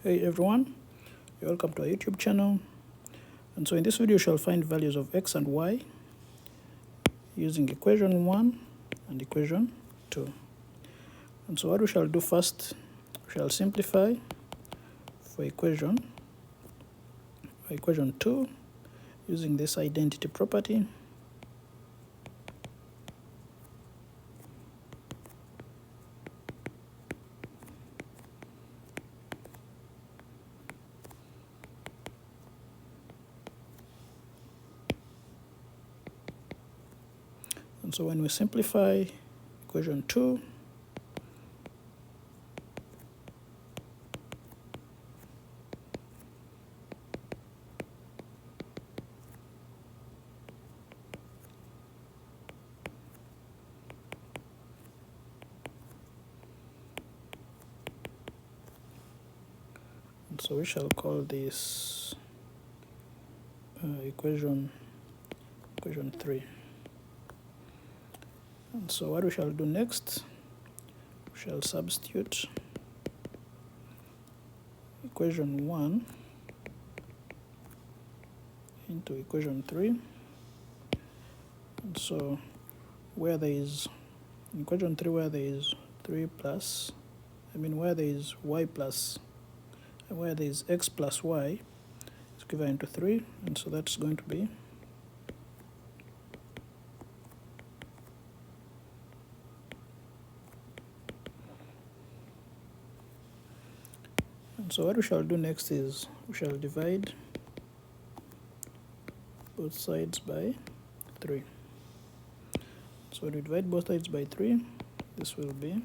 Hey everyone, welcome to our YouTube channel. And so in this video, you shall find values of x and y using equation 1 and equation 2. And so what we shall do first, we shall simplify for equation 2 using this identity property. And so when we simplify equation 2, and so we shall call this equation 3. And so what we shall do next, we shall substitute equation 1 into equation 3. And so where there is, in equation 3, where there is 3 plus, where there is y plus, where there is x plus y, is equivalent to 3, and so that's going to be so what we shall do next is we shall divide both sides by 3. So when we divide both sides by 3, this will be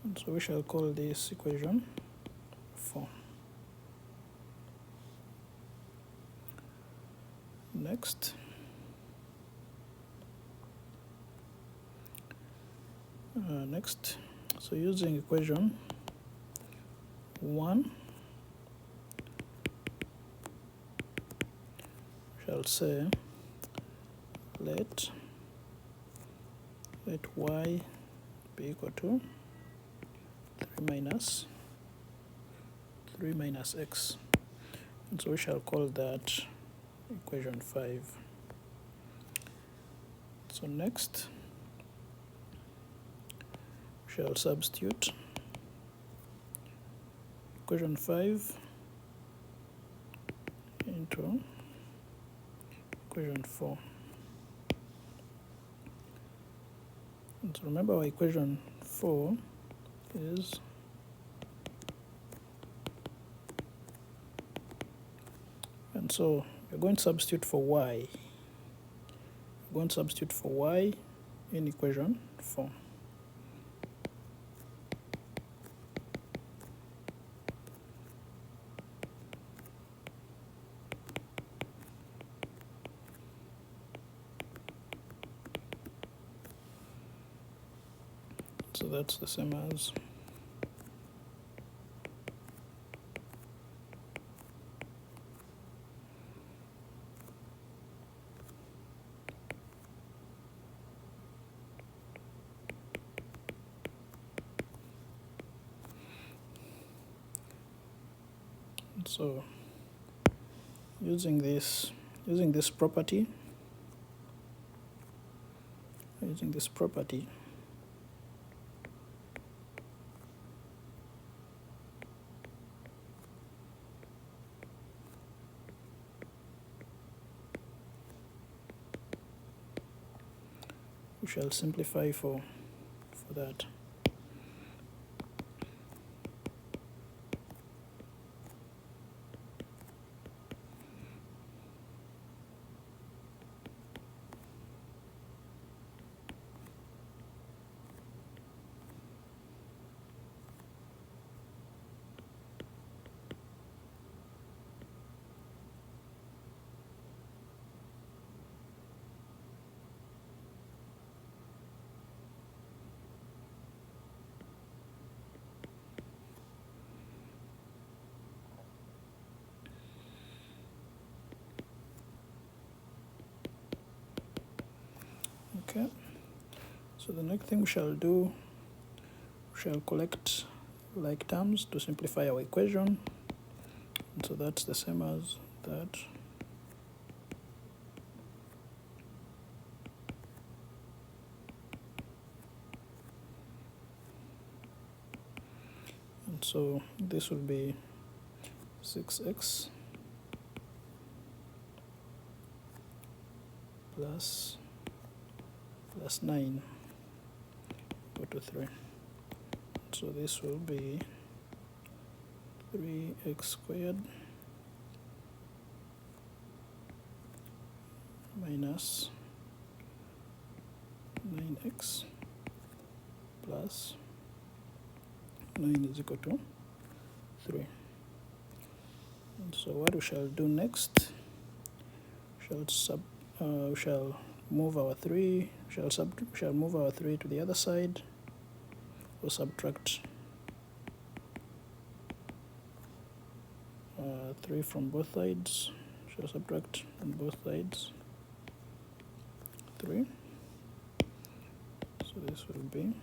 and so we shall call this equation 4. Next, so using equation 1, we shall say let y be equal to 3 minus x, and so we shall call that equation 5. So next, we shall substitute equation 5 into equation 4. And so remember our equation 4 is and so we're going to substitute for y. We're going to substitute for y in equation 4. So that's the same as so using this property, we shall simplify for that. Okay, so the next thing we shall do, we shall collect like terms to simplify our equation. And so that's the same as that. And so this will be 6x plus 9 go to 3. So this will be 3x squared minus 9x plus 9 is equal to 3. And so what we shall do next, we shall move our 3, we shall move our 3 to the other side, or subtract 3 from both sides. Shall subtract on both sides 3. So this will be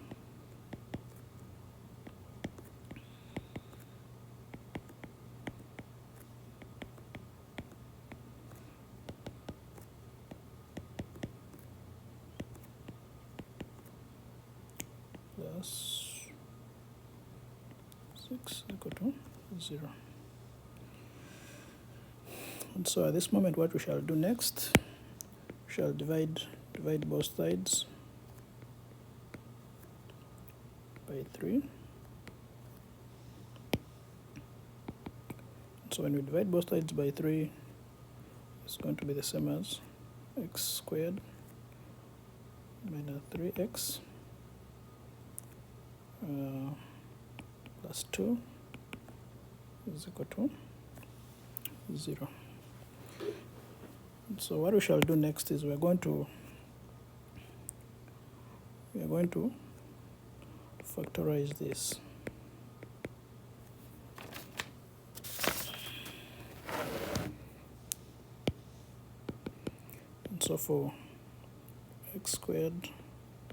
plus 6 equal to 0. And so at this moment what we shall do next, we shall divide both sides by 3. So when we divide both sides by 3, it's going to be the same as x squared minus 3x plus 2 is equal to 0. So what we shall do next is we are going to factorize this. And so for x squared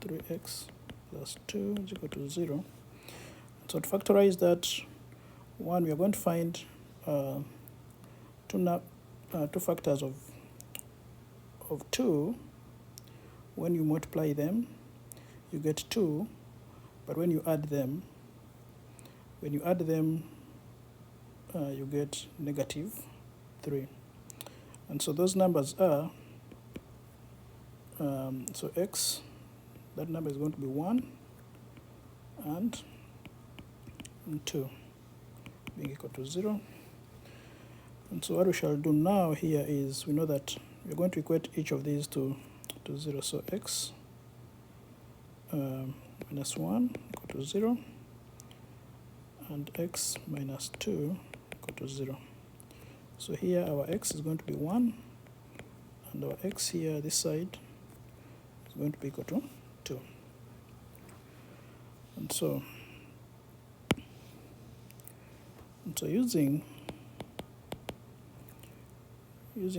3x plus 2 is equal to 0. So to factorize that, one, we are going to find two factors of 2. When you multiply them, you get 2, but when you add them, you get negative 3. And so those numbers are, so x, that number is going to be 1 and 2 being equal to 0. And so what we shall do now here is, we know that we're going to equate each of these to 0. So x minus 1 equal to 0, and x minus 2 equal to 0. So here our x is going to be 1, and our x here, this side, is going to be equal to 2. And so using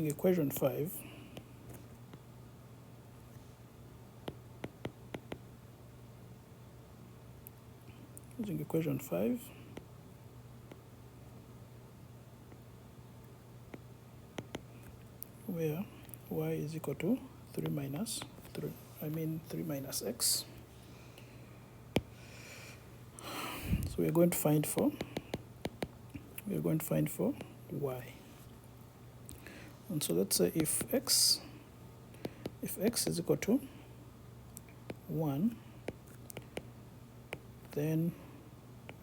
equation 5, where y is equal to 3 minus x. So we are going to find for y. And so let's say if x is equal to 1, then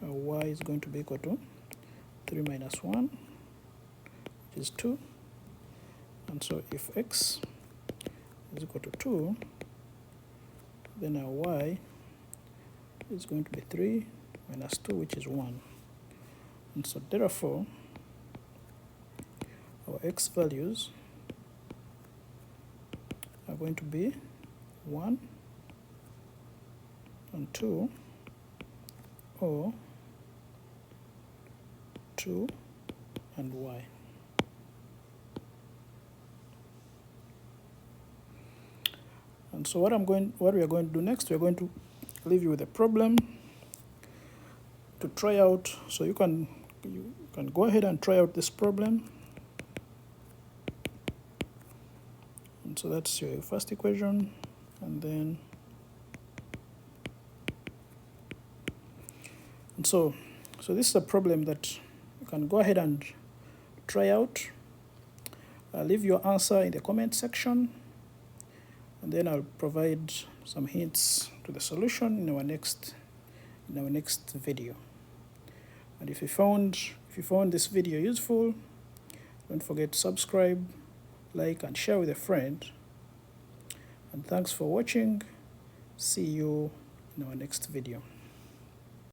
y is going to be equal to 3 minus 1, which is 2. And so if x is equal to 2, then our y is going to be 3 minus 2, which is 1. And so therefore, our x values are going to be 1 and 2, or 2 and y. And so what we are going to do next, we are going to leave you with a problem to try out. So you can go ahead and try out this problem. And so that's your first equation, and then so this is a problem that you can go ahead and try out. Leave your answer in the comment section, and then I'll provide some hints to the solution in our next video. And if you found this video useful, don't forget to subscribe, like, and share with a friend. And thanks for watching. See you in our next video.